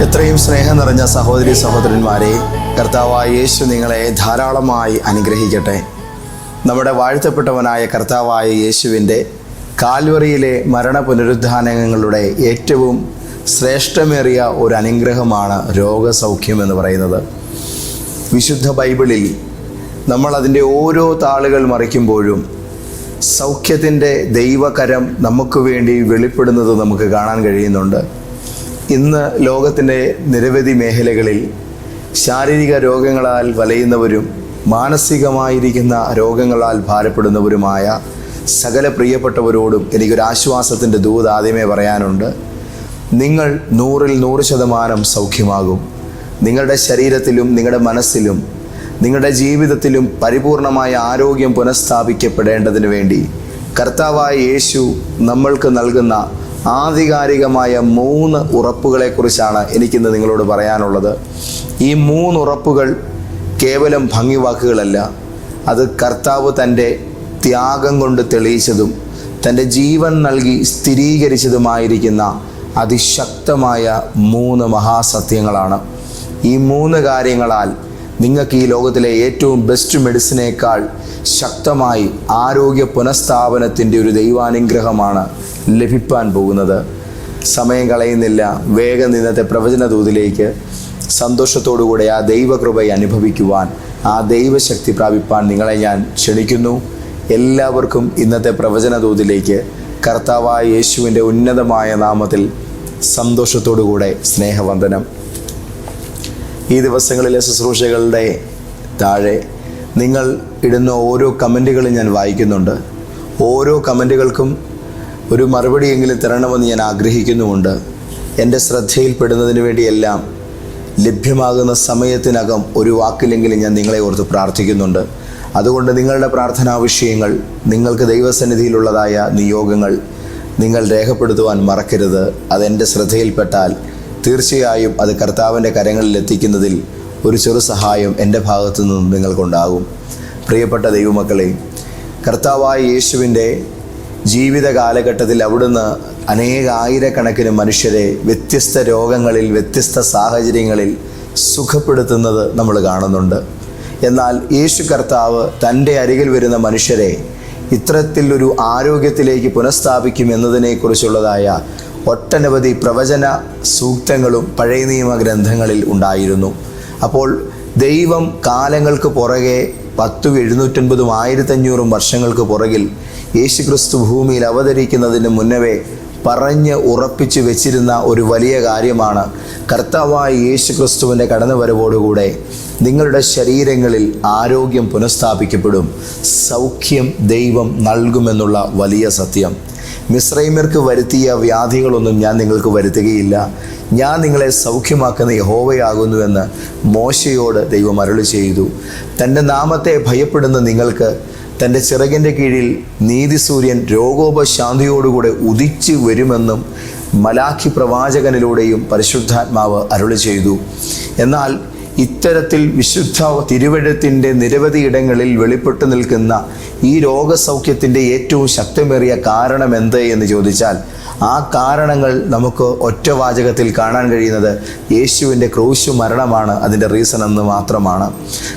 എത്രയും സ്നേഹം നിറഞ്ഞ സഹോദരി സഹോദരന്മാരെ, കർത്താവായ യേശു നിങ്ങളെ ധാരാളമായി അനുഗ്രഹിക്കട്ടെ. നമ്മുടെ വാഴ്ത്തപ്പെട്ടവനായ കർത്താവായ യേശുവിൻ്റെ കാൽവറിയിലെ മരണ പുനരുദ്ധാനങ്ങളുടെ ഏറ്റവും ശ്രേഷ്ഠമേറിയ ഒരു അനുഗ്രഹമാണ് രോഗസൗഖ്യം എന്ന് പറയുന്നത്. വിശുദ്ധ ബൈബിളിൽ നമ്മൾ അതിൻ്റെ ഓരോ താളുകൾ മറിക്കുമ്പോഴും സൗഖ്യത്തിൻ്റെ ദൈവകരം നമുക്ക് വേണ്ടി വെളിപ്പെടുന്നത് നമുക്ക് കാണാൻ കഴിയുന്നുണ്ട്. ഇന്ന് ലോകത്തിൻ്റെ നിരവധി മേഖലകളിൽ ശാരീരിക രോഗങ്ങളാൽ വലയുന്നവരും മാനസികമായിരിക്കുന്ന രോഗങ്ങളാൽ ഭാരപ്പെടുന്നവരുമായ സകല പ്രിയപ്പെട്ടവരോടും എനിക്കൊരാശ്വാസത്തിൻ്റെ ദൂത് ആദ്യമേ പറയാനുണ്ട്. നിങ്ങൾ 100% സൗഖ്യമാകും. നിങ്ങളുടെ ശരീരത്തിലും നിങ്ങളുടെ മനസ്സിലും നിങ്ങളുടെ ജീവിതത്തിലും പരിപൂർണമായ ആരോഗ്യം പുനഃസ്ഥാപിക്കപ്പെടേണ്ടതിന് വേണ്ടി കർത്താവായ യേശു നമ്മൾക്ക് നൽകുന്ന ആധികാരികമായ 3 ഉറപ്പുകളെക്കുറിച്ചാണ് എനിക്കിന്ന് നിങ്ങളോട് പറയാനുള്ളത്. ഈ 3 ഉറപ്പുകൾ കേവലം ഭംഗിവാക്കുകളല്ല, അത് കർത്താവ് തൻ്റെ ത്യാഗം കൊണ്ട് തെളിയിച്ചതും തൻ്റെ ജീവൻ നൽകി സ്ഥിരീകരിച്ചതുമായിരിക്കുന്ന അതിശക്തമായ 3 മഹാസത്യങ്ങളാണ്. ഈ 3 കാര്യങ്ങളാൽ നിങ്ങൾക്ക് ഈ ലോകത്തിലെ ഏറ്റവും ബെസ്റ്റ് മെഡിസിനേക്കാൾ ശക്തമായി ആരോഗ്യ പുനഃസ്ഥാപനത്തിൻ്റെ ഒരു ദൈവാനുഗ്രഹമാണ് ലഭിക്കാൻ പോകുന്നത്. സമയം കളയുന്നില്ല, വേഗം ഇന്നത്തെ പ്രവചന ദൂതിലേക്ക് സന്തോഷത്തോടുകൂടെ ആ ദൈവകൃപയെ അനുഭവിക്കുവാൻ, ആ ദൈവശക്തി പ്രാപിപ്പാൻ നിങ്ങളെ ഞാൻ ക്ഷണിക്കുന്നു. എല്ലാവർക്കും ഇന്നത്തെ പ്രവചന ദൂതിലേക്ക് കർത്താവായ യേശുവിൻ്റെ ഉന്നതമായ നാമത്തിൽ സന്തോഷത്തോടുകൂടെ സ്നേഹവന്ദനം. ഈ ദിവസങ്ങളിലെ ശുശ്രൂഷകളുടെ താഴെ നിങ്ങൾ ഇടുന്ന ഓരോ കമൻറ്റുകളും ഞാൻ വായിക്കുന്നുണ്ട്. ഓരോ കമൻറ്റുകൾക്കും ഒരു മറുപടിയെങ്കിലും തരണമെന്ന് ഞാൻ ആഗ്രഹിക്കുന്നുമുണ്ട്. എൻ്റെ ശ്രദ്ധയിൽപ്പെടുന്നതിന് വേണ്ടിയെല്ലാം ലഭ്യമാകുന്ന സമയത്തിനകം ഒരു വാക്കിലെങ്കിലും ഞാൻ നിങ്ങളെ ഓർത്ത് പ്രാർത്ഥിക്കുന്നുണ്ട്. അതുകൊണ്ട് നിങ്ങളുടെ പ്രാർത്ഥനാ വിഷയങ്ങൾ, നിങ്ങൾക്ക് ദൈവസന്നിധിയിലുള്ളതായ നിയോഗങ്ങൾ നിങ്ങൾ രേഖപ്പെടുത്തുവാൻ മറക്കരുത്. അതെൻ്റെ ശ്രദ്ധയിൽപ്പെട്ടാൽ തീർച്ചയായും അത് കർത്താവിൻ്റെ കരങ്ങളിൽ എത്തിക്കുന്നതിൽ ഒരു ചെറു സഹായം എൻ്റെ ഭാഗത്തു നിന്നും നിങ്ങൾക്കുണ്ടാകും. പ്രിയപ്പെട്ട ദൈവമക്കളെ, കർത്താവായ യേശുവിൻ്റെ ജീവിത കാലഘട്ടത്തിൽ അവിടുന്ന് ആയിരക്കണക്കിന് മനുഷ്യരെ വ്യത്യസ്ത രോഗങ്ങളിൽ, വ്യത്യസ്ത സാഹചര്യങ്ങളിൽ സുഖപ്പെടുത്തുന്നത് നമ്മൾ കാണുന്നുണ്ട്. എന്നാൽ യേശു കർത്താവ് തൻ്റെ അരികിൽ വരുന്ന മനുഷ്യരെ ഇത്തരത്തിലൊരു ആരോഗ്യത്തിലേക്ക് പുനഃസ്ഥാപിക്കും എന്നതിനെക്കുറിച്ചുള്ളതായ ഒട്ടനവധി പ്രവചന സൂക്തങ്ങളും പഴയ നിയമ ഗ്രന്ഥങ്ങളിൽ ഉണ്ടായിരുന്നു. അപ്പോൾ ദൈവം കാലങ്ങൾക്ക് പുറകെ 750 1500 വർഷങ്ങൾക്ക് പുറകിൽ യേശുക്രിസ്തു ഭൂമിയിൽ അവതരിക്കുന്നതിന് മുന്നവേ പറഞ്ഞ് ഉറപ്പിച്ചു വെച്ചിരുന്ന ഒരു വലിയ കാര്യമാണ് കർത്താവായ യേശുക്രിസ്തുവിൻ്റെ കടന്നുവരവോടുകൂടെ നിങ്ങളുടെ ശരീരങ്ങളിൽ ആരോഗ്യം പുനഃസ്ഥാപിക്കപ്പെടും, സൗഖ്യം ദൈവം നൽകുമെന്നുള്ള വലിയ സത്യം. മിസ്രൈമ്യർക്ക് വരുത്തിയ വ്യാധികളൊന്നും ഞാൻ നിങ്ങൾക്ക് വരുത്തുകയില്ല, ഞാൻ നിങ്ങളെ സൗഖ്യമാക്കുന്ന യഹോവയാകുന്നുവെന്ന് മോശയോട് ദൈവം അരുളി ചെയ്തു. തൻ്റെ നാമത്തെ ഭയപ്പെടുന്ന നിങ്ങൾക്ക് തൻ്റെ ചിറകിൻ്റെ കീഴിൽ നീതിസൂര്യൻ രോഗോപശാന്തിയോടുകൂടെ ഉദിച്ചു വരുമെന്നും മലാഖി പ്രവാചകനിലൂടെയും പരിശുദ്ധാത്മാവ് അരുളി ചെയ്തു. എന്നാൽ ഇത്തരത്തിൽ വിശുദ്ധ തിരുവെഴുത്തിൻ്റെ നിരവധി ഇടങ്ങളിൽ വെളിപ്പെട്ടു നിൽക്കുന്ന ഈ രോഗസൗഖ്യത്തിൻ്റെ ഏറ്റവും ശക്തമേറിയ കാരണം എന്ത് എന്ന് ചോദിച്ചാൽ, ആ കാരണങ്ങൾ നമുക്ക് ഒറ്റ വാചകത്തിൽ കാണാൻ കഴിയുന്നത് യേശുവിൻ്റെ ക്രൂശ് മരണമാണ് അതിൻ്റെ റീസൺ എന്ന് മാത്രമാണ്.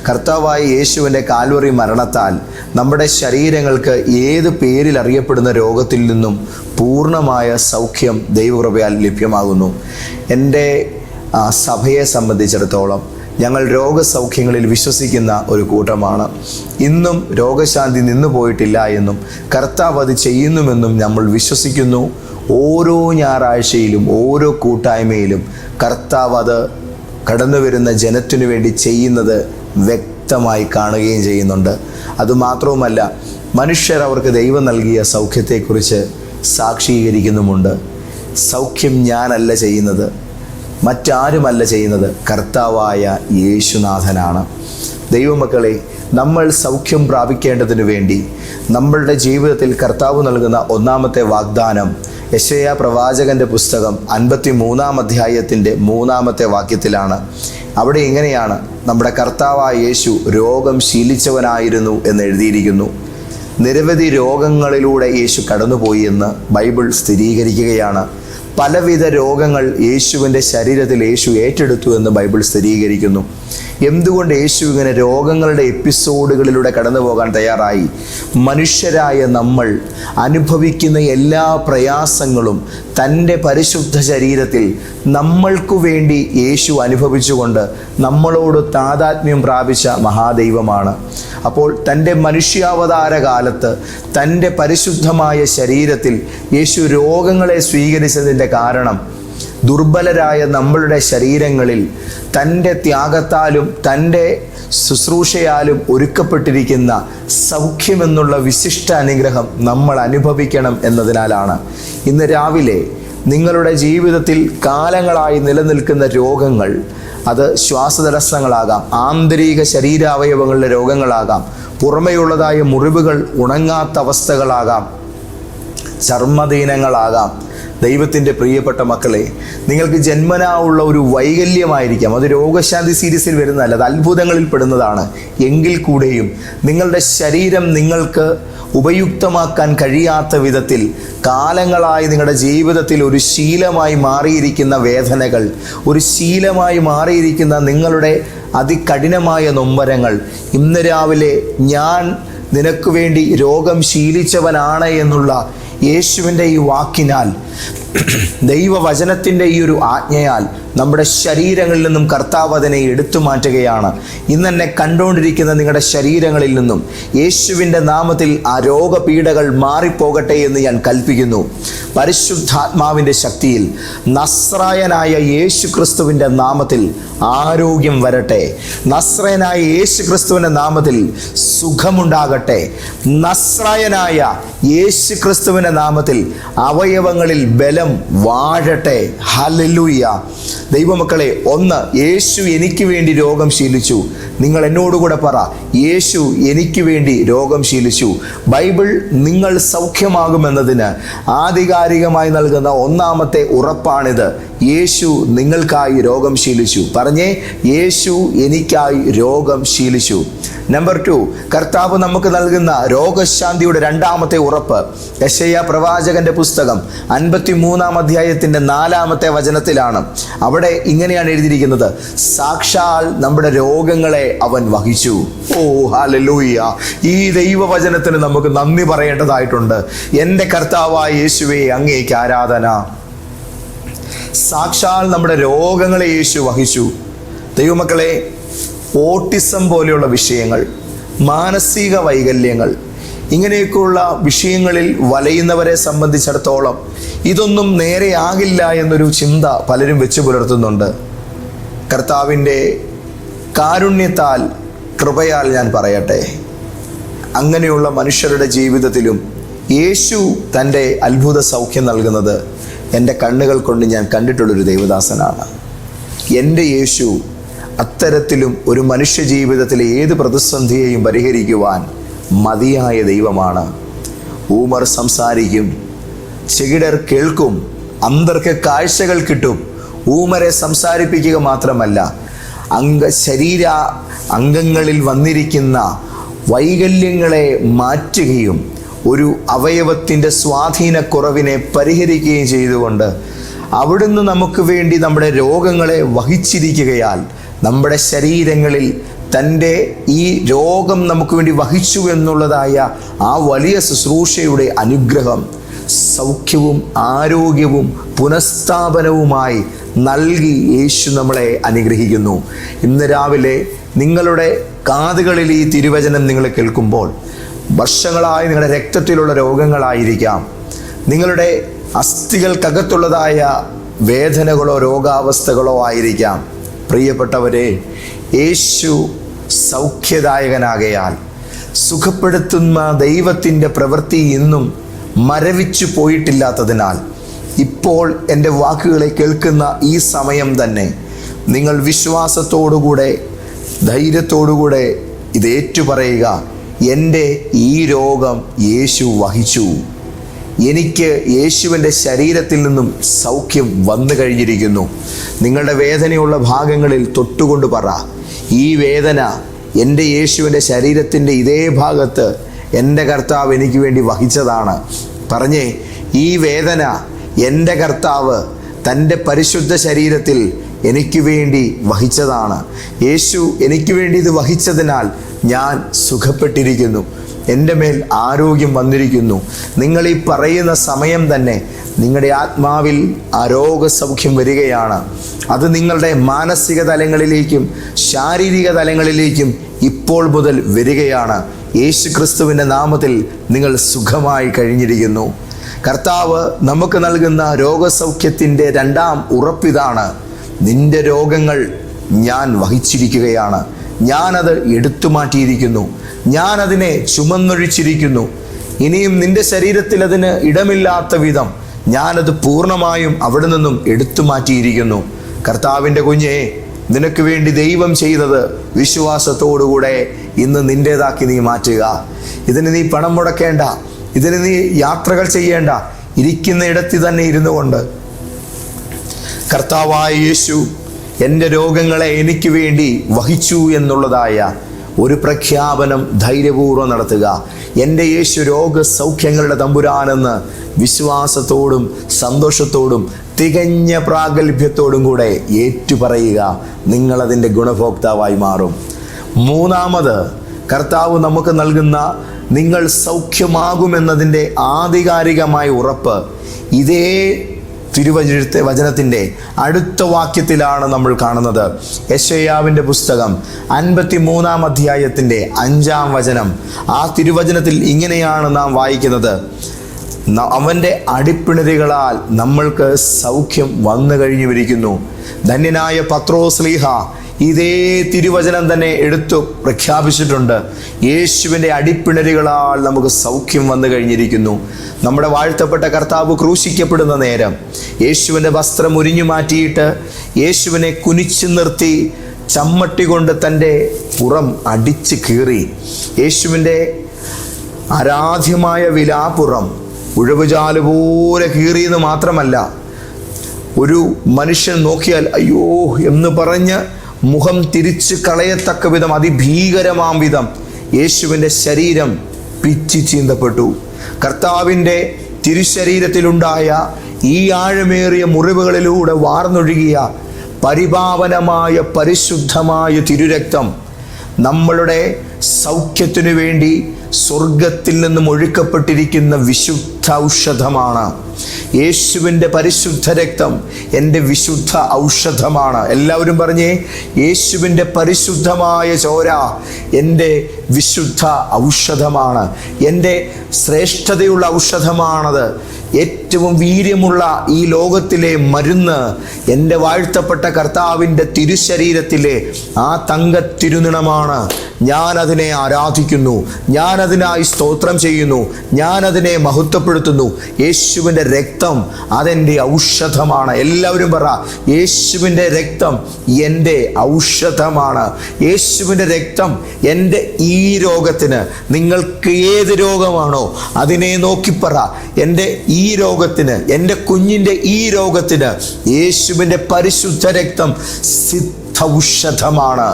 കർത്താവായ യേശുവിൻ്റെ കാൽവറി മരണത്താൽ നമ്മുടെ ശരീരങ്ങൾക്ക് ഏത് പേരിൽ അറിയപ്പെടുന്ന രോഗത്തിൽ നിന്നും പൂർണ്ണമായ സൗഖ്യം ദൈവകൃപയാൽ ലഭ്യമാകുന്നു. എൻ്റെ സഭയെ സംബന്ധിച്ചിടത്തോളം ഞങ്ങൾ രോഗസൗഖ്യങ്ങളിൽ വിശ്വസിക്കുന്ന ഒരു കൂട്ടമാണ്. ഇന്നും രോഗശാന്തി നിന്നു പോയിട്ടില്ല എന്നും കർത്താവ് അത് ചെയ്യുന്നുമെന്നും നമ്മൾ വിശ്വസിക്കുന്നു. ഓരോ ഞായറാഴ്ചയിലും ഓരോ കൂട്ടായ്മയിലും കർത്താവ് അത് കടന്നു വരുന്ന ജനത്തിനു വേണ്ടി ചെയ്യുന്നത് വ്യക്തമായി കാണുകയും ചെയ്യുന്നുണ്ട്. അതുമാത്രവുമല്ല, മനുഷ്യർ അവർക്ക് ദൈവം നൽകിയ സൗഖ്യത്തെക്കുറിച്ച് സാക്ഷീകരിക്കുന്നുമുണ്ട്. സൗഖ്യം ഞാനല്ല ചെയ്യുന്നത്, മറ്റാരുമല്ല ചെയ്യുന്നത്, കർത്താവായ യേശുനാഥനാണ്. ദൈവമക്കളെ, നമ്മൾ സൗഖ്യം പ്രാപിക്കേണ്ടതിനു വേണ്ടി നമ്മളുടെ ജീവിതത്തിൽ കർത്താവ് നൽകുന്ന ഒന്നാമത്തെ വാഗ്ദാനം യെശയ്യാ പ്രവാചകൻ്റെ പുസ്തകം 53-ാം അധ്യായത്തിൻ്റെ 3-ാമത്തെ വാക്യത്തിലാണ്. അവിടെ ഇങ്ങനെയാണ് നമ്മുടെ കർത്താവായ യേശു രോഗം ശീലിച്ചവനായിരുന്നു എന്ന് എഴുതിയിരിക്കുന്നു. നിരവധി രോഗങ്ങളിലൂടെ യേശു കടന്നുപോയി എന്ന് ബൈബിൾ സ്ഥിരീകരിക്കുകയാണ്. പലവിധ രോഗങ്ങൾ യേശുവിൻ്റെ ശരീരത്തിൽ യേശു ഏറ്റെടുത്തു എന്ന് ബൈബിൾ സ്ഥിരീകരിക്കുന്നു. എന്തുകൊണ്ട് യേശു ഇങ്ങനെ രോഗങ്ങളുടെ എപ്പിസോഡുകളിലൂടെ കടന്നു പോകാൻ തയ്യാറായി? മനുഷ്യരായ നമ്മൾ അനുഭവിക്കുന്ന എല്ലാ പ്രയാസങ്ങളും തൻ്റെ പരിശുദ്ധ ശരീരത്തിൽ നമ്മൾക്കു വേണ്ടി യേശു അനുഭവിച്ചുകൊണ്ട് നമ്മളോട് താതാത്മ്യം പ്രാപിച്ച മഹാദൈവമാണ്. അപ്പോൾ തൻ്റെ മനുഷ്യാവതാര കാലത്ത് തൻ്റെ പരിശുദ്ധമായ ശരീരത്തിൽ യേശു രോഗങ്ങളെ സ്വീകരിച്ചതിൻ്റെ കാരണം ദുർബലരായ നമ്മളുടെ ശരീരങ്ങളിൽ തൻ്റെ ത്യാഗത്താലും തൻ്റെ ശുശ്രൂഷയാലും ഒരുക്കപ്പെട്ടിരിക്കുന്ന സൗഖ്യമെന്നുള്ള വിശിഷ്ട അനുഗ്രഹം നമ്മൾ അനുഭവിക്കണം എന്നതിനാലാണ്. ഇന്ന് രാവിലെ നിങ്ങളുടെ ജീവിതത്തിൽ കാലങ്ങളായി നിലനിൽക്കുന്ന രോഗങ്ങൾ, അത് ശ്വാസതടസ്സങ്ങളാകാം, ആന്തരിക ശരീരാവയവങ്ങളുടെ രോഗങ്ങളാകാം, പുറമെയുള്ളതായ മുറിവുകൾ ഉണങ്ങാത്ത അവസ്ഥകളാകാം, ചർമ്മദീനങ്ങളാകാം. ദൈവത്തിൻ്റെ പ്രിയപ്പെട്ട മക്കളെ, നിങ്ങൾക്ക് ജന്മനാ ഉള്ള ഒരു വൈകല്യമായിരിക്കാം. അത് രോഗശാന്തി സീരീസിൽ വരുന്നതല്ല, അത് അത്ഭുതങ്ങളിൽ പെടുന്നതാണ്. എങ്കിൽ കൂടെയും നിങ്ങളുടെ ശരീരം നിങ്ങൾക്ക് ഉപയുക്തമാക്കാൻ കഴിയാത്ത വിധത്തിൽ കാലങ്ങളായി നിങ്ങളുടെ ജീവിതത്തിൽ ഒരു ശീലമായി മാറിയിരിക്കുന്ന വേദനകൾ, ഒരു ശീലമായി മാറിയിരിക്കുന്ന നിങ്ങളുടെ അതികഠിനമായ നൊമ്പരങ്ങൾ, ഇന്ന് രാവിലെ ഞാൻ നിനക്ക് വേണ്ടി രോഗം ശീലിച്ചവനാണ് എന്നുള്ള യേശുവിൻ്റെ ഈ വാക്കിനാൽ, ദൈവവചനത്തിൻ്റെ ഈ ഒരു ആജ്ഞയാൽ നമ്മുടെ ശരീരങ്ങളിൽ നിന്നും കർത്താവ് അതിനെ എടുത്തു മാറ്റുകയാണ്. ഇന്ന് എന്നെ കണ്ടുകൊണ്ടിരിക്കുന്ന നിങ്ങളുടെ ശരീരങ്ങളിൽ നിന്നും യേശുവിൻ്റെ നാമത്തിൽ ആ രോഗപീഠകൾ മാറിപ്പോകട്ടെ എന്ന് ഞാൻ കൽപ്പിക്കുന്നു. പരിശുദ്ധാത്മാവിൻ്റെ ശക്തിയിൽ നസ്രായനായ യേശു ക്രിസ്തുവിൻ്റെ നാമത്തിൽ ആരോഗ്യം വരട്ടെ. നസ്രായനായ യേശു ക്രിസ്തുവിൻ്റെ നാമത്തിൽ സുഖമുണ്ടാകട്ടെ. നസ്രായനായ യേശു ക്രിസ്തുവിൻ്റെ നാമത്തിൽ അവയവങ്ങളിൽ ബലം വാഴട്ടെ. ഹല്ലേലൂയ. ദൈവമക്കളെ, ഒന്ന്, യേശു എനിക്ക് വേണ്ടി രോഗം ശീലിച്ചു. നിങ്ങൾ എന്നോടുകൂടെ പറ, യേശു എനിക്ക് വേണ്ടി രോഗം ശീലിച്ചു. ബൈബിൾ നിങ്ങൾ സൗഖ്യമാകുമെന്നതിന് ആധികാരികമായി നൽകുന്ന ഒന്നാമത്തെ ഉറപ്പാണിത്. യേശു നിങ്ങൾക്കായി രോഗം ശീലിച്ചു. പറഞ്ഞേ, യേശു എനിക്കായി രോഗം ശീലിച്ചു. നമ്പർ 2, കർത്താവ് നമുക്ക് നൽകുന്ന രോഗശാന്തിയുടെ രണ്ടാമത്തെ ഉറപ്പ് യെശയ്യാ പ്രവാചകന്റെ പുസ്തകം 53-ാം അധ്യായത്തിൻ്റെ 4-ാമത്തെ വചനത്തിലാണ്. അവിടെ ഇങ്ങനെയാണ് എഴുതിയിരിക്കുന്നത്: സാക്ഷാൽ നമ്മുടെ രോഗങ്ങളെ അവൻ വഹിച്ചു. ഓ ഹല്ലേലൂയ! ഈ ദൈവവചനത്തിന് നമുക്ക് നന്ദി പറയേണ്ടതായിട്ടുണ്ട്. എൻ്റെ കർത്താവായ യേശുവേ, അങ്ങേക്ക് ആരാധന. സാക്ഷാൽ നമ്മുടെ രോഗങ്ങളെ യേശു വഹിച്ചു. ദൈവമക്കളെ, ഓട്ടിസം പോലെയുള്ള വിഷയങ്ങൾ, മാനസിക വൈകല്യങ്ങൾ, ഇങ്ങനെയൊക്കെയുള്ള വിഷയങ്ങളിൽ വലയുന്നവരെ സംബന്ധിച്ചിടത്തോളം ഇതൊന്നും നേരെയാകില്ല എന്നൊരു ചിന്ത പലരും വെച്ചു പുലർത്തുന്നുണ്ട്. കർത്താവിൻ്റെ കാരുണ്യത്താൽ, കൃപയാൽ ഞാൻ പറയട്ടെ, അങ്ങനെയുള്ള മനുഷ്യരുടെ ജീവിതത്തിലും യേശു തൻ്റെ അത്ഭുത സൗഖ്യം നൽകുന്നത് എൻ്റെ കണ്ണുകൾ കൊണ്ട് ഞാൻ കണ്ടിട്ടുള്ളൊരു ദൈവദാസനാണ്. എൻ്റെ യേശു അത്തരത്തിലും ഒരു മനുഷ്യ ജീവിതത്തിലെ ഏത് പ്രതിസന്ധിയെയും പരിഹരിക്കുവാൻ മതിയായ ദൈവമാണ്. ഊമർ സംസാരിക്കും, ചെകിടർ കേൾക്കും, അന്ധർക്ക് കാഴ്ചകൾ കിട്ടും. ഊമരെ സംസാരിപ്പിക്കുക മാത്രമല്ല, ശരീര അംഗങ്ങളിൽ വന്നിരിക്കുന്ന വൈകല്യങ്ങളെ മാറ്റുകയും ഒരു അവയവത്തിൻ്റെ സ്വാധീനക്കുറവിനെ പരിഹരിക്കുകയും ചെയ്തുകൊണ്ട് അവിടുന്ന് നമുക്ക് വേണ്ടി നമ്മുടെ രോഗങ്ങളെ വഹിച്ചിരിക്കുകയാൽ നമ്മുടെ ശരീരങ്ങളിൽ തൻ്റെ ഈ രോഗം നമുക്ക് വേണ്ടി വഹിച്ചു എന്നുള്ളതായ ആ വലിയ ശുശ്രൂഷയുടെ അനുഗ്രഹം സൗഖ്യവും ആരോഗ്യവും പുനഃസ്ഥാപനവുമായി നൽകി യേശു നമ്മളെ അനുഗ്രഹിക്കുന്നു. ഇന്ന് രാവിലെ നിങ്ങളുടെ കാതുകളിൽ ഈ തിരുവചനം നിങ്ങൾ കേൾക്കുമ്പോൾ വർഷങ്ങളായി നിങ്ങളുടെ രക്തത്തിലുള്ള രോഗങ്ങളായിരിക്കാം, നിങ്ങളുടെ അസ്ഥികൾക്കകത്തുള്ളതായ വേദനകളോ രോഗാവസ്ഥകളോ ആയിരിക്കാം. പ്രിയപ്പെട്ടവരെ, യേശു സൗഖ്യദായകനാകയാൽ സുഖപ്പെടുത്തുന്ന ദൈവത്തിൻ്റെ പ്രവൃത്തി ഇന്നും മരവിച്ചു പോയിട്ടില്ലാത്തതിനാൽ ഇപ്പോൾ എൻ്റെ വാക്കുകളെ കേൾക്കുന്ന ഈ സമയം തന്നെ നിങ്ങൾ വിശ്വാസത്തോടുകൂടെ ധൈര്യത്തോടുകൂടെ ഇത് ഏറ്റുപറയുക: എൻ്റെ ഈ രോഗം യേശു വഹിച്ചു. എനിക്ക് യേശുവിൻ്റെ ശരീരത്തിൽ നിന്നും സൗഖ്യം വന്നു കഴിഞ്ഞിരിക്കുന്നു. നിങ്ങളുടെ വേദനയുള്ള ഭാഗങ്ങളിൽ തൊട്ടുകൊണ്ട് പറ: ഈ വേദന എൻ്റെ യേശുവിൻ്റെ ശരീരത്തിൻ്റെ ഇതേ ഭാഗത്ത് എൻ്റെ കർത്താവ് എനിക്ക് വേണ്ടി വഹിച്ചതാണ്. പറഞ്ഞേ, ഈ വേദന എൻ്റെ കർത്താവ് തൻ്റെ പരിശുദ്ധ ശരീരത്തിൽ എനിക്ക് വേണ്ടി വഹിച്ചതാണ്. യേശു എനിക്ക് വേണ്ടി ഇത് വഹിച്ചതിനാൽ ഞാൻ സുഖപ്പെട്ടിരിക്കുന്നു. എൻ്റെ മേൽ ആരോഗ്യം വന്നിരിക്കുന്നു. നിങ്ങൾ ഈ പറയുന്ന സമയം തന്നെ നിങ്ങളുടെ ആത്മാവിൽ ആരോഗ്യസൗഖ്യം വരികയാണ്. അത് നിങ്ങളുടെ മാനസിക തലങ്ങളിലേക്കും ശാരീരിക തലങ്ങളിലേക്കും ഇപ്പോൾ മുതൽ വരികയാണ്. യേശു ക്രിസ്തുവിൻ്റെ നാമത്തിൽ നിങ്ങൾ സുഖമായി കഴിഞ്ഞിരിക്കുന്നു. കർത്താവ് നമുക്ക് നൽകുന്ന രോഗസൗഖ്യത്തിൻ്റെ രണ്ടാം ഉറപ്പിതാണ്: നിന്റെ രോഗങ്ങൾ ഞാൻ വഹിച്ചിരിക്കുകയാണ്. ഞാനത് എടുത്തു മാറ്റിയിരിക്കുന്നു. ഞാനതിനെ ചുമന്നൊഴിച്ചിരിക്കുന്നു. ഇനിയും നിന്റെ ശരീരത്തിൽ അതിന് ഇടമില്ലാത്ത വിധം ഞാനത് പൂർണ്ണമായും അവിടെ നിന്നും എടുത്തു മാറ്റിയിരിക്കുന്നു. കർത്താവിൻ്റെ കുഞ്ഞെ, നിനക്ക് വേണ്ടി ദൈവം ചെയ്തത് വിശ്വാസത്തോടുകൂടെ ഇന്ന് നിൻ്റേതാക്കി നീ മാറ്റുക. ഇതിന് നീ പണം മുടക്കേണ്ട, ഇതിന് നീ യാത്രകൾ ചെയ്യേണ്ട. ഇരിക്കുന്ന ഇടത്തിൽ തന്നെ ഇരുന്നു കൊണ്ട് കർത്താവായ യേശു എൻ്റെ രോഗങ്ങളെ എനിക്ക് വേണ്ടി വഹിച്ചു എന്നുള്ളതായ ഒരു പ്രഖ്യാപനം ധൈര്യപൂർവ്വം നടത്തുക. എൻ്റെ യേശു രോഗസൗഖ്യങ്ങളുടെ തമ്പുരാനെന്ന് വിശ്വാസത്തോടും സന്തോഷത്തോടും തികഞ്ഞ പ്രാഗൽഭ്യത്തോടും കൂടെ ഏറ്റുപറയുക. നിങ്ങളതിൻ്റെ ഗുണഭോക്താവായി മാറും. മൂന്നാമത്, കർത്താവ് നമുക്ക് നൽകുന്ന നിങ്ങൾ സൗഖ്യമാകുമെന്നതിൻ്റെ ആധികാരികമായ ഉറപ്പ് ഇതേ വചനത്തിൻ്റെ അടുത്ത വാക്യത്തിലാണ് നമ്മൾ കാണുന്നത്. യെശയ്യാവിൻ്റെ പുസ്തകം 53-ാം അധ്യായത്തിൻ്റെ 5-ാം വചനം. ആ തിരുവചനത്തിൽ ഇങ്ങനെയാണ് നാം വായിക്കുന്നത്: അവൻ്റെ അടിപ്പിണരുകളാൽ നമ്മൾക്ക് സൗഖ്യം വന്നു കഴിഞ്ഞിരിക്കുന്നു. ധന്യനായ പത്രോസ്ലീഹ ഇതേ തിരുവചനം തന്നെ എടുത്തു പ്രഖ്യാപിച്ചിട്ടുണ്ട്. യേശുവിൻ്റെ അടിപ്പിണരുകളാൽ നമുക്ക് സൗഖ്യം വന്നു കഴിഞ്ഞിരിക്കുന്നു. നമ്മുടെ വാഴ്ത്തപ്പെട്ട കർത്താവ് ക്രൂശിക്കപ്പെടുന്ന നേരം യേശുവിൻ്റെ വസ്ത്രം ഉരിഞ്ഞു മാറ്റിയിട്ട് യേശുവിനെ കുനിച്ചു നിർത്തി ചമ്മട്ടി കൊണ്ട് തൻ്റെ പുറം അടിച്ച് കീറി. യേശുവിൻ്റെ ആരാധ്യമായ വിലാപ്പുറം ഉഴവുചാല് പോലെ കീറിയെന്ന് മാത്രമല്ല, ഒരു മനുഷ്യൻ നോക്കിയാൽ അയ്യോ എന്ന് പറഞ്ഞ് മുഖം തിരിച്ച് കളയത്തക്ക വിധം അതിഭീകരമാം വിധം യേശുവിൻ്റെ ശരീരം പിച്ചി ചീന്തപ്പെട്ടു. കർത്താവിൻ്റെ തിരുശരീരത്തിലുണ്ടായ ഈ ആഴമേറിയ മുറിവുകളിലൂടെ വാർന്നൊഴുകിയ പരിപാവനമായ പരിശുദ്ധമായ തിരുരക്തം നമ്മളുടെ സൗഖ്യത്തിനു വേണ്ടി സ്വർഗത്തിൽ നിന്നും ഒഴുക്കപ്പെട്ടിരിക്കുന്ന വിശുദ്ധ ഔഷധമാണ്. യേശുവിൻ്റെ പരിശുദ്ധ രക്തം എൻ്റെ വിശുദ്ധ ഔഷധമാണ്. എല്ലാവരും പറഞ്ഞേ, യേശുവിൻ്റെ പരിശുദ്ധമായ ചോര എൻ്റെ വിശുദ്ധ ഔഷധമാണ്. എൻ്റെ ശ്രേഷ്ഠതയുള്ള ഔഷധമാണത്. ഏറ്റവും വീര്യമുള്ള ഈ ലോകത്തിലെ മരുന്ന് എൻ്റെ വാഴ്ത്തപ്പെട്ട കർത്താവിൻ്റെ തിരുശരീരത്തിലെ ആ തങ്കത്തിരുനിണമാണ്. ഞാനതിനെ ആരാധിക്കുന്നു, ഞാനതിനായി സ്തോത്രം ചെയ്യുന്നു, ഞാനതിനെ മഹത്വപ്പെടുത്തുന്നു. യേശുവിൻ്റെ രക്തം അതെൻ്റെ ഔഷധമാണ്. എല്ലാവരും പറ, യേശുവിൻ്റെ രക്തം എൻ്റെ ഔഷധമാണ്. യേശുവിൻ്റെ രക്തം എൻ്റെ ഈ രോഗത്തിന്, നിങ്ങൾക്ക് ഏത് രോഗമാണോ അതിനെ നോക്കിപ്പറ, എൻ്റെ ഈ രോഗത്തിന്, എൻ്റെ കുഞ്ഞിൻ്റെ ഈ രോഗത്തിന് യേശുവിൻ്റെ പരിശുദ്ധ രക്തം ഔഷധമാണ്.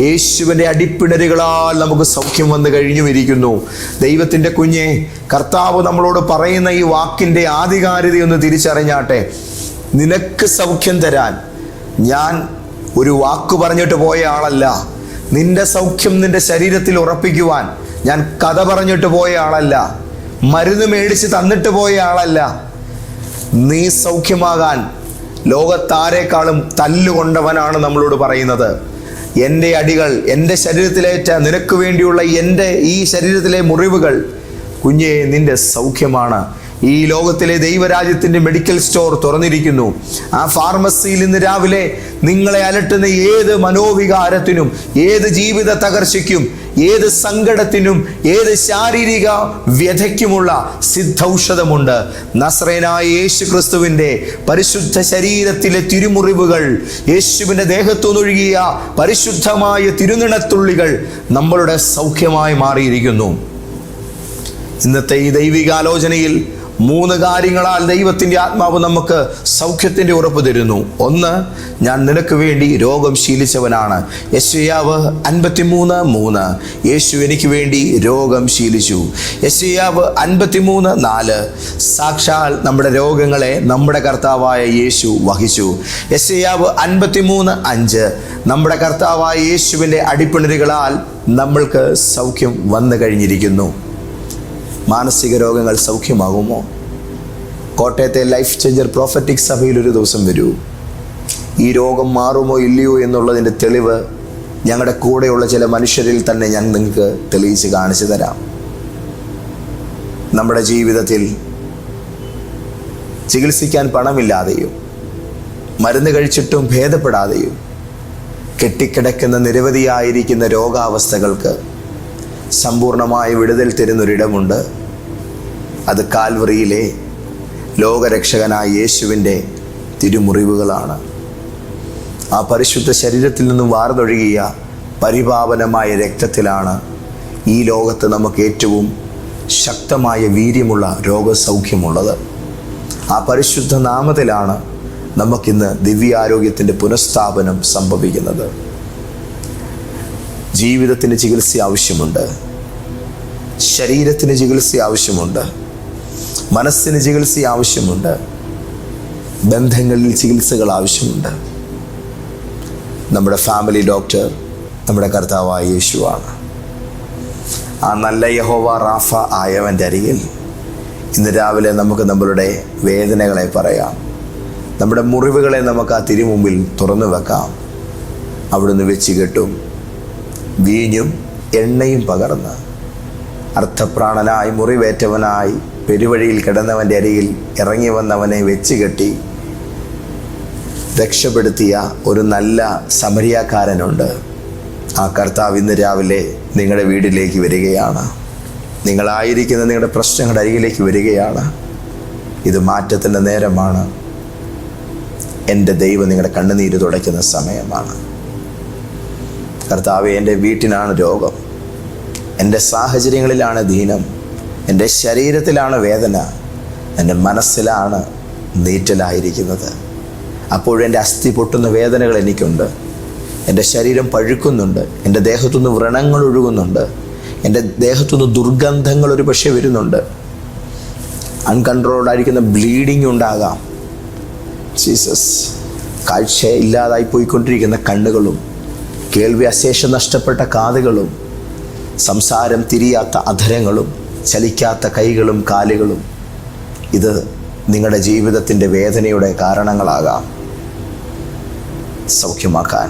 യേശുവിൻ്റെ അടിപ്പിണരുകളാൽ നമുക്ക് സൗഖ്യം വന്നു കഴിഞ്ഞുമിരിക്കുന്നു. ദൈവത്തിൻ്റെ കുഞ്ഞെ, കർത്താവ് നമ്മളോട് പറയുന്ന ഈ വാക്കിൻ്റെ ആധികാരികതയൊന്ന് തിരിച്ചറിഞ്ഞാട്ടെ. നിനക്ക് സൗഖ്യം തരാൻ ഞാൻ ഒരു വാക്ക് പറഞ്ഞിട്ട് പോയ ആളല്ല. നിന്റെ സൗഖ്യം നിന്റെ ശരീരത്തിൽ ഉറപ്പിക്കുവാൻ ഞാൻ കഥ പറഞ്ഞിട്ട് പോയ ആളല്ല. മരുന്ന് മേടിച്ച് തന്നിട്ട് പോയ ആളല്ല. നീ സൗഖ്യമാകാൻ ലോകത്താരേക്കാളും തല്ലുകൊണ്ടവനാണ് നമ്മളോട് പറയുന്നത്. എൻ്റെ അടികൾ, എൻ്റെ ശരീരത്തിലേറ്റ നിനക്ക് വേണ്ടിയുള്ള എൻ്റെ ഈ ശരീരത്തിലെ മുറിവുകൾ കുഞ്ഞെ നിന്റെ സൗഖ്യമാണ്. ഈ ലോകത്തിലെ ദൈവരാജ്യത്തിൻ്റെ മെഡിക്കൽ സ്റ്റോർ തുറന്നിരിക്കുന്നു. ആ ഫാർമസിയിൽ ഇന്ന് രാവിലെ നിങ്ങളെ അലട്ടുന്ന ഏത് മനോവികാരത്തിനും, ഏത് ജീവിത തകർച്ചയ്ക്കും, ഏത് സങ്കടത്തിനും, ഏത് ശാരീരിക വ്യഥയ്ക്കുമുള്ള സിദ്ധൌഷധമുണ്ട്. നസ്രയനായ യേശു ക്രിസ്തുവിൻ്റെ പരിശുദ്ധ ശരീരത്തിലെ തിരുമുറിവുകൾ, യേശുവിൻ്റെ ദേഹത്തുനിന്നൊഴുകിയ പരിശുദ്ധമായ തിരുനിണത്തുള്ളികൾ നമ്മളുടെ സൗഖ്യമായി മാറിയിരിക്കുന്നു. ഇന്നത്തെ ഈ ദൈവികാലോചനയിൽ 3 കാര്യങ്ങളാൽ ദൈവത്തിൻ്റെ ആത്മാവ് നമുക്ക് സൗഖ്യത്തിൻ്റെ ഉറപ്പ് തരുന്നു. 1, ഞാൻ നിനക്ക് വേണ്ടി രോഗം ശീലിച്ചവനാണ്. യെശയ്യാവ് 53:3, യേശു എനിക്ക് വേണ്ടി രോഗം ശീലിച്ചു. യെശയ്യാവ് 53:4, സാക്ഷാൽ നമ്മുടെ രോഗങ്ങളെ നമ്മുടെ കർത്താവായ യേശു വഹിച്ചു. യെശയ്യാവ് 53:5, നമ്മുടെ കർത്താവായ യേശുവിൻ്റെ അടിപ്പിണരുകളാൽ നമ്മൾക്ക് സൗഖ്യം വന്നു കഴിഞ്ഞിരിക്കുന്നു. മാനസിക രോഗങ്ങൾ സൗഖ്യമാകുമോ? കോട്ടയത്തെ ലൈഫ് ചേഞ്ചർ പ്രോഫറ്റിക് സഭയിൽ ഒരു ദിവസം വരൂ. ഈ രോഗം മാറുമോ ഇല്ലയോ എന്നുള്ളതിൻ്റെ തെളിവ് ഞങ്ങളുടെ കൂടെയുള്ള ചില മനുഷ്യരിൽ തന്നെ ഞാൻ നിങ്ങൾക്ക് തെളിയിച്ച് കാണിച്ചു തരാം. നമ്മുടെ ജീവിതത്തിൽ ചികിത്സിക്കാൻ പണമില്ലാതെയും മരുന്ന് കഴിച്ചിട്ടും ഭേദപ്പെടാതെയും കെട്ടിക്കിടക്കുന്ന നിരവധിയായിരിക്കുന്ന രോഗാവസ്ഥകൾക്ക് സമ്പൂർണമായ വിടുതൽ തരുന്നൊരിടമുണ്ട്. അത് കാൽവറിയിലെ ലോകരക്ഷകനായ യേശുവിൻ്റെ തിരുമുറിവുകളാണ്. ആ പരിശുദ്ധ ശരീരത്തിൽ നിന്നും വാർന്നൊഴുകിയ പരിപാവനമായ രക്തത്തിലാണ് ഈ ലോകത്ത് നമുക്ക് ഏറ്റവും ശക്തമായ വീര്യമുള്ള രോഗസൗഖ്യമുള്ളത്. ആ പരിശുദ്ധ നാമത്തിലാണ് നമുക്കിന്ന് ദിവ്യാരോഗ്യത്തിൻ്റെ പുനഃസ്ഥാപനം സംഭവിക്കുന്നത്. ജീവിതത്തിന് ചികിത്സ ആവശ്യമുണ്ട്, ശരീരത്തിന് ചികിത്സ ആവശ്യമുണ്ട്, മനസ്സിന് ചികിത്സ ആവശ്യമുണ്ട്, ബന്ധങ്ങളിൽ ചികിത്സകൾ ആവശ്യമുണ്ട്. നമ്മുടെ ഫാമിലി ഡോക്ടർ നമ്മുടെ കർത്താവായ യേശുവാണ്. ആ നല്ല യഹോവ റാഫ ആയവൻ്റെ അരികിൽ ഇന്ന് രാവിലെ നമുക്ക് നമ്മളുടെ വേദനകളെ പറയാം. നമ്മുടെ മുറിവുകളെ നമുക്ക് ആ തിരുമുമ്പിൽ തുറന്നു വെക്കാം. അവിടുന്ന് വെച്ച് കെട്ടും വീഞ്ഞും എണ്ണയും പകർന്ന് അർത്ഥപ്രാണനായി മുറിവേറ്റവനായി പെരുവഴിയിൽ കിടന്നവൻ്റെ അരികിൽ ഇറങ്ങി വന്നവനെ വെച്ച് കെട്ടി രക്ഷപ്പെടുത്തിയ ഒരു നല്ല സമരിയാക്കാരനുണ്ട്. ആ കർത്താവ് ഇന്ന് രാവിലെ നിങ്ങളുടെ വീട്ടിലേക്ക് വരികയാണ്. നിങ്ങളായിരിക്കുന്ന നിങ്ങളുടെ പ്രശ്നങ്ങളുടെ അരികിലേക്ക് വരികയാണ്. ഇത് മാറ്റത്തിൻ്റെ നേരമാണ്. എൻ്റെ ദൈവം നിങ്ങളുടെ കണ്ണുനീര് തുടയ്ക്കുന്ന സമയമാണ്. കർത്താവേ, എൻ്റെ വീട്ടിനാണ് രോഗം, എൻ്റെ സാഹചര്യങ്ങളിലാണ് ദീനം, എൻ്റെ ശരീരത്തിലാണ് വേദന, എൻ്റെ മനസ്സിലാണ് നീറ്റലായിരിക്കുന്നത്. അപ്പോഴെൻ്റെ അസ്ഥി പൊട്ടുന്ന വേദനകൾ എനിക്കുണ്ട്, എൻ്റെ ശരീരം പഴുക്കുന്നുണ്ട്, എൻ്റെ ദേഹത്തുനിന്ന് വ്രണങ്ങൾ ഒഴുകുന്നുണ്ട്, എൻ്റെ ദേഹത്തുനിന്ന് ദുർഗന്ധങ്ങൾ ഒരു പക്ഷേ വരുന്നുണ്ട്, അൺകൺട്രോൾഡായിരിക്കുന്ന ബ്ലീഡിങ് ഉണ്ടാകാം. ജീസസ്, കാഴ്ച ഇല്ലാതായി പോയിക്കൊണ്ടിരിക്കുന്ന കണ്ണുകളും കേൾവി അശേഷം നഷ്ടപ്പെട്ട കാതുകളും സംസാരം തിരിയാത്ത അധരങ്ങളും ചലിക്കാത്ത കൈകളും കാലുകളും, ഇത് നിങ്ങളുടെ ജീവിതത്തിൻ്റെ വേദനയുടെ കാരണങ്ങളാകാം. സൗഖ്യമാക്കാൻ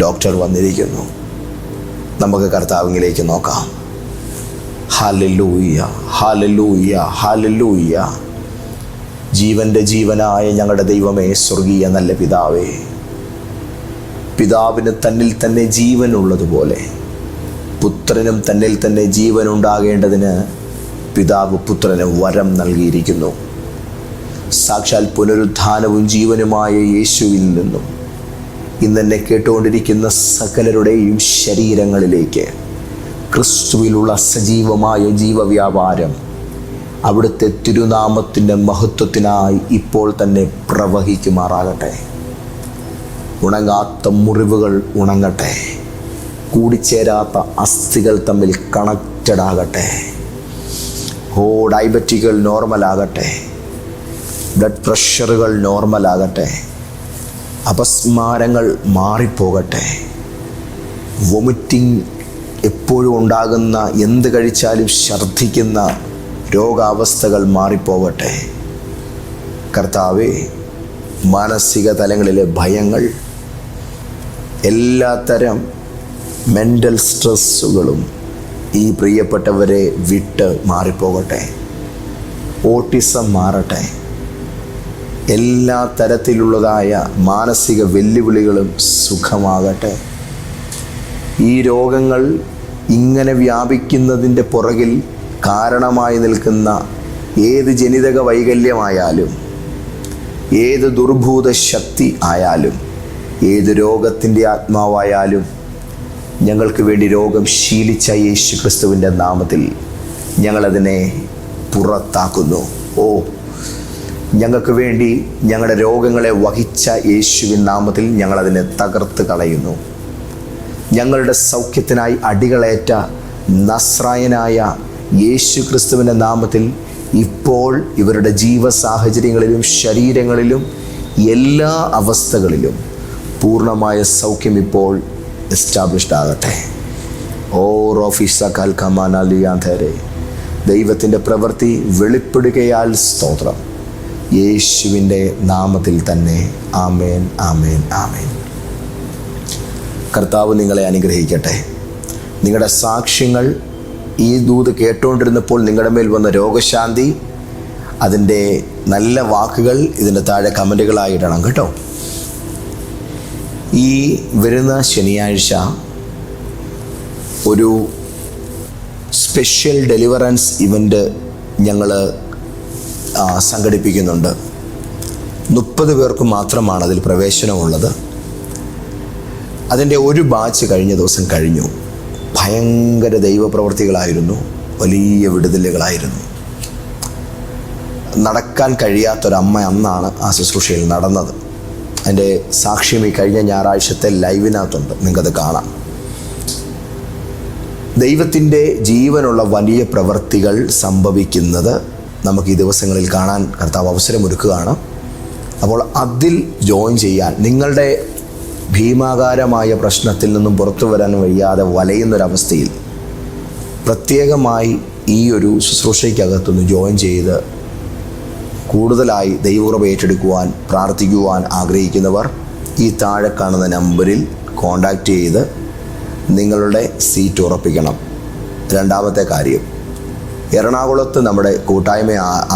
ഡോക്ടർ വന്നിരിക്കുന്നു. നമുക്ക് കർത്താവിലേക്ക് നോക്കാം. Hallelujah, hallelujah, hallelujah. ജീവൻ്റെ ജീവനായ ഞങ്ങളുടെ ദൈവമേ, സ്വർഗീയ നല്ല പിതാവേ, പിതാവിന് തന്നിൽ തന്നെ ജീവനുള്ളതുപോലെ പുത്രനും തന്നിൽ തന്നെ ജീവൻ ഉണ്ടാകേണ്ടതിന് പിതാവ് പുത്രന് വരം നൽകിയിരിക്കുന്നു. സാക്ഷാൽ പുനരുത്ഥാനവും ജീവനുമായ യേശുവിൽ നിന്നും ഇന്നെന്നെ കേട്ടുകൊണ്ടിരിക്കുന്ന സകലരുടെയും ശരീരങ്ങളിലേക്ക് ക്രിസ്തുവിലുള്ള സജീവമായ ജീവവ്യാപാരം അവിടുത്തെ തിരുനാമത്തിൻ്റെ മഹത്വത്തിനായി ഇപ്പോൾ തന്നെ പ്രവഹിക്കുമാറാകട്ടെ. ഉണങ്ങാത്ത മുറിവുകൾ ഉണങ്ങട്ടെ. കൂടിച്ചേരാത്ത അസ്ഥികൾ തമ്മിൽ കണക്റ്റഡ് ആകട്ടെ. ഡയബറ്റികൾ നോർമലാകട്ടെ. ബ്ലഡ് പ്രഷറുകൾ നോർമലാകട്ടെ. അപസ്മാരങ്ങൾ മാറിപ്പോകട്ടെ. വൊമിറ്റിംഗ് എപ്പോഴും ഉണ്ടാകുന്ന, എന്ത് കഴിച്ചാലും ഛർദ്ദിക്കുന്ന രോഗാവസ്ഥകൾ മാറിപ്പോകട്ടെ. കർത്താവേ, മാനസിക തലങ്ങളിലെ ഭയങ്ങൾ, എല്ലാത്തരം മെൻ്റൽ സ്ട്രെസ്സുകളും ഈ പ്രിയപ്പെട്ടവരെ വിട്ട് മാറിപ്പോകട്ടെ. ഓട്ടിസം മാറട്ടെ. എല്ലാ തരത്തിലുള്ളതായ മാനസിക വെല്ലുവിളികളും സുഖമാകട്ടെ. ഈ രോഗങ്ങൾ ഇങ്ങനെ വ്യാപിക്കുന്നതിൻ്റെ പുറകിൽ കാരണമായി നിൽക്കുന്ന ഏത് ജനിതക വൈകല്യമായാലും, ഏത് ദുർഭൂത ശക്തി ആയാലും, ഏത് രോഗത്തിൻ്റെ ആത്മാവായാലും, ഞങ്ങൾക്ക് വേണ്ടി രോഗം ശീലിച്ച യേശു ക്രിസ്തുവിൻ്റെ നാമത്തിൽ ഞങ്ങളതിനെ പുറത്താക്കുന്നു. ഓ, ഞങ്ങൾക്ക് വേണ്ടി ഞങ്ങളുടെ രോഗങ്ങളെ വഹിച്ച യേശുവിൻ നാമത്തിൽ ഞങ്ങളതിനെ തകർത്ത് കളയുന്നു. ഞങ്ങളുടെ സൗഖ്യത്തിനായി അടികളേറ്റ നസ്രായനായ യേശു ക്രിസ്തുവിൻ്റെ നാമത്തിൽ ഇപ്പോൾ ഇവരുടെ ജീവസാഹചര്യങ്ങളിലും ശരീരങ്ങളിലും എല്ലാ അവസ്ഥകളിലും പൂർണ്ണമായ സൗഖ്യം ഇപ്പോൾ എസ്റ്റാബ്ലിഷ്ഡ് ആകട്ടെ. ഓ റോഫിസ കൽക്കമാനാലിയാന്തരെ, ദൈവത്തിൻ്റെ പ്രവൃത്തി വെളിപ്പെടുകയാൽ സ്തോത്രം. യേശുവിൻ്റെ നാമത്തിൽ തന്നെ. ആമേൻ, ആമേൻ, ആമേൻ. കർത്താവ് നിങ്ങളെ അനുഗ്രഹിക്കട്ടെ. നിങ്ങളുടെ സാക്ഷ്യങ്ങൾ ഈ ദൂത് കേട്ടുകൊണ്ടിരുന്നപ്പോൾ നിങ്ങളുടെ മേൽ വന്ന രോഗശാന്തി, അതിൻ്റെ നല്ല വാക്കുകൾ ഇതിൻ്റെ താഴെ കമൻറ്റുകളായി ഇടണം കേട്ടോ. ഈ വരുന്ന ശനിയാഴ്ച ഒരു സ്പെഷ്യൽ ഡെലിവറൻസ് ഇവൻ്റ് ഞങ്ങൾ സംഘടിപ്പിക്കുന്നുണ്ട്. 30 പേർക്ക് മാത്രമാണ് അതിൽ പ്രവേശനമുള്ളത്. അതിൻ്റെ ഒരു ബാച്ച് കഴിഞ്ഞ ദിവസം കഴിഞ്ഞു. ഭയങ്കര ദൈവപ്രവൃത്തികളായിരുന്നു, വലിയ വിടുതലുകളായിരുന്നു. നടക്കാൻ കഴിയാത്തൊരമ്മ അന്നാണ് ആ ശുശ്രൂഷയിൽ നടന്നത്. അതിൻ്റെ സാക്ഷ്യം ഈ കഴിഞ്ഞ ഞായറാഴ്ചത്തെ ലൈവിനകത്തുണ്ട്, നിങ്ങൾക്കത് കാണാം. ദൈവത്തിൻ്റെ ജീവനുള്ള വലിയ പ്രവൃത്തികൾ സംഭവിക്കുന്നത് നമുക്ക് ഈ ദിവസങ്ങളിൽ കാണാൻ കർത്താവ് അവസരമൊരുക്കുകയാണ്. അപ്പോൾ അതിൽ ജോയിൻ ചെയ്യാൻ, നിങ്ങളുടെ ഭീമാകാരമായ പ്രശ്നത്തിൽ നിന്നും പുറത്തു വരാൻ വയ്യാതെ വലയുന്നൊരവസ്ഥയിൽ പ്രത്യേകമായി ഈ ഒരു ശുശ്രൂഷയ്ക്കകത്തുനിന്ന് ജോയിൻ ചെയ്ത് കൂടുതലായി ദൈവകൃപ ഏറ്റെടുക്കുവാൻ പ്രാർത്ഥിക്കുവാൻ ആഗ്രഹിക്കുന്നവർ ഈ താഴെ കാണുന്ന നമ്പറിൽ കോൺടാക്റ്റ് ചെയ്ത് നിങ്ങളുടെ സീറ്റ് ഉറപ്പിക്കണം. രണ്ടാമത്തെ കാര്യം, എറണാകുളത്ത് നമ്മുടെ കൂട്ടായ്മ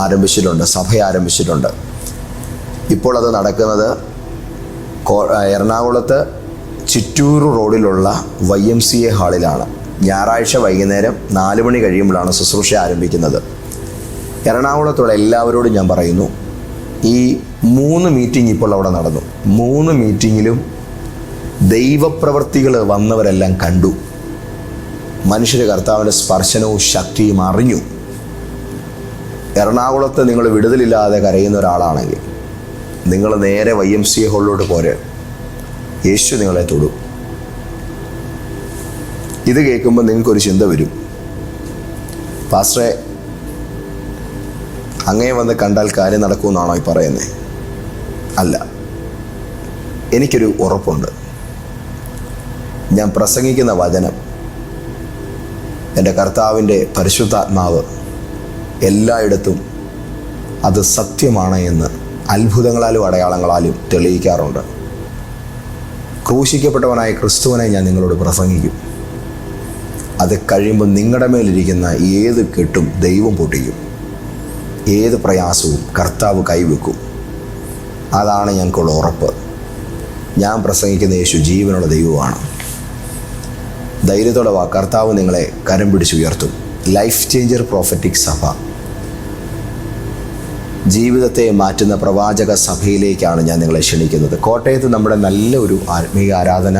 ആരംഭിച്ചിട്ടുണ്ട്, സഭ ആരംഭിച്ചിട്ടുണ്ട്. ഇപ്പോൾ അത് നടക്കുന്നത് എറണാകുളത്ത് ചിറ്റൂർ റോഡിലുള്ള YMCA ഹാളിലാണ്. ഞായറാഴ്ച വൈകുന്നേരം 4 മണി കഴിയുമ്പോഴാണ് ശുശ്രൂഷ ആരംഭിക്കുന്നത്. എറണാകുളത്തുള്ള എല്ലാവരോടും ഞാൻ പറയുന്നു, ഈ 3 മീറ്റിംഗ് ഇപ്പോൾ അവിടെ നടന്നു. 3 മീറ്റിങ്ങിലും ദൈവപ്രവർത്തികൾ വന്നവരെല്ലാം കണ്ടു. മനുഷ്യർ കർത്താവിൻ്റെ സ്പർശനവും ശക്തിയും അറിഞ്ഞു. എറണാകുളത്ത് നിങ്ങൾ വിടുതലില്ലാതെ കരയുന്ന ഒരാളാണെങ്കിൽ നിങ്ങൾ നേരെ YMCA ഹാളിലോട്ട് പോരെ. യേശു നിങ്ങളെ തൊടും. ഇത് കേൾക്കുമ്പോൾ നിങ്ങൾക്കൊരു ചിന്ത വരും, പാസ്റ്ററെ അങ്ങേ വന്ന് കണ്ടാൽ കാര്യം നടക്കുമെന്നാണോ ഈ പറയുന്നത്? അല്ല, എനിക്കൊരു ഉറപ്പുണ്ട്. ഞാൻ പ്രസംഗിക്കുന്ന വചനം എൻ്റെ കർത്താവിൻ്റെ പരിശുദ്ധാത്മാവ് എല്ലായിടത്തും അത് സത്യമാണ് എന്ന് അത്ഭുതങ്ങളാലും അടയാളങ്ങളാലും തെളിയിക്കാറുണ്ട്. ക്രൂശിക്കപ്പെട്ടവനായ ക്രിസ്തുവിനെ ഞാൻ നിങ്ങളോട് പ്രസംഗിക്കും. അത് കഴിയുമ്പോൾ നിങ്ങളുടെ മേലിരിക്കുന്ന ഏത് കെട്ടും ദൈവം പൊട്ടിക്കും. ഏത് പ്രയാസവും കർത്താവ് കൈവെക്കും. അതാണ് ഞങ്ങൾക്കുള്ള ഉറപ്പ്. ഞാൻ പ്രസംഗിക്കുന്ന യേശു ജീവനുള്ള ദൈവമാണ്. ധൈര്യത്തോടെ വാ, കർത്താവ് നിങ്ങളെ കരം പിടിച്ചുയർത്തും. ലൈഫ് ചേഞ്ചർ പ്രോഫറ്റിക് സഭ ജീവിതത്തെ മാറ്റുന്ന പ്രവാചക സഭയിലേക്കാണ് ഞാൻ നിങ്ങളെ ക്ഷണിക്കുന്നത്. കോട്ടയത്ത് നമ്മുടെ നല്ല ഒരു ആത്മീയ ആരാധന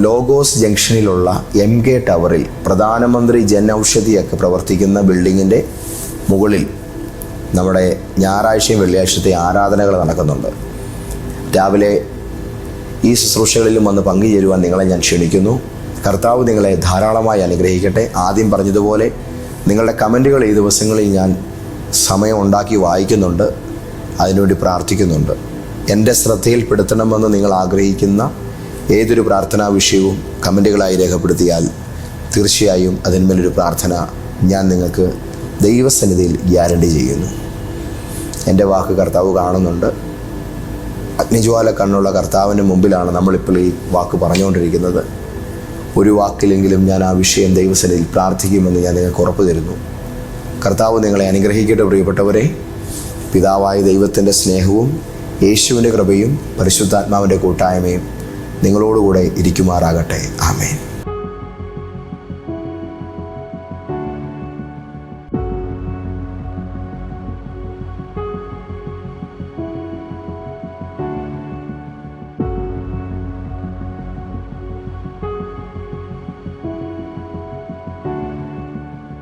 ലോഗോസ് ജംഗ്ഷനിലുള്ള MK ടവറിൽ പ്രധാനമന്ത്രി ജൻ ഔഷധിയൊക്കെ പ്രവർത്തിക്കുന്ന ബിൽഡിങ്ങിൻ്റെ മുകളിൽ നമ്മുടെ ഞായറാഴ്ചയും വെള്ളിയാഴ്ചത്തെ ആരാധനകൾ നടക്കുന്നുണ്ട്. രാവിലെ ഈ ശുശ്രൂഷകളിലും വന്ന് പങ്കുചേരുവാൻ നിങ്ങളെ ഞാൻ ക്ഷണിക്കുന്നു. കർത്താവ് നിങ്ങളെ ധാരാളമായി അനുഗ്രഹിക്കട്ടെ. ആദ്യം പറഞ്ഞതുപോലെ നിങ്ങളുടെ കമൻറ്റുകൾ ഈ ദിവസങ്ങളിൽ ഞാൻ സമയം ഉണ്ടാക്കി വായിക്കുന്നുണ്ട്, അതിനുവേണ്ടി പ്രാർത്ഥിക്കുന്നുണ്ട്. എൻ്റെ ശ്രദ്ധയിൽപ്പെടുത്തണമെന്ന് നിങ്ങൾ ആഗ്രഹിക്കുന്ന ഏതൊരു പ്രാർത്ഥനാ വിഷയവും കമൻറ്റുകളായി രേഖപ്പെടുത്തിയാൽ തീർച്ചയായും അതിന്മേലൊരു പ്രാർത്ഥന ഞാൻ നിങ്ങൾക്ക് ദൈവസന്നിധിയിൽ ഗ്യാരണ്ടി ചെയ്യുന്നു. എൻ്റെ വാക്ക് കർത്താവ് കാണുന്നുണ്ട്. അഗ്നിജ്വാല കണ്ണുള്ള കർത്താവിൻ്റെ മുമ്പിലാണ് നമ്മളിപ്പോൾ ഈ വാക്ക് പറഞ്ഞുകൊണ്ടിരിക്കുന്നത്. ഒരു വാക്കിലെങ്കിലും ഞാൻ ആ വിഷയം ദൈവസന്നിധിയിൽ പ്രാർത്ഥിക്കുമെന്ന് ഞാൻ നിങ്ങൾക്ക് ഉറപ്പ് തരുന്നു. കർത്താവ് നിങ്ങളെ അനുഗ്രഹിക്കട്ടെ. പ്രിയപ്പെട്ടവരെ, പിതാവായ ദൈവത്തിൻ്റെ സ്നേഹവും യേശുവിൻ്റെ കൃപയും പരിശുദ്ധാത്മാവിൻ്റെ കൂട്ടായ്മയും നിങ്ങളോടുകൂടെ ഇരിക്കുമാറാകട്ടെ. ആമേൻ.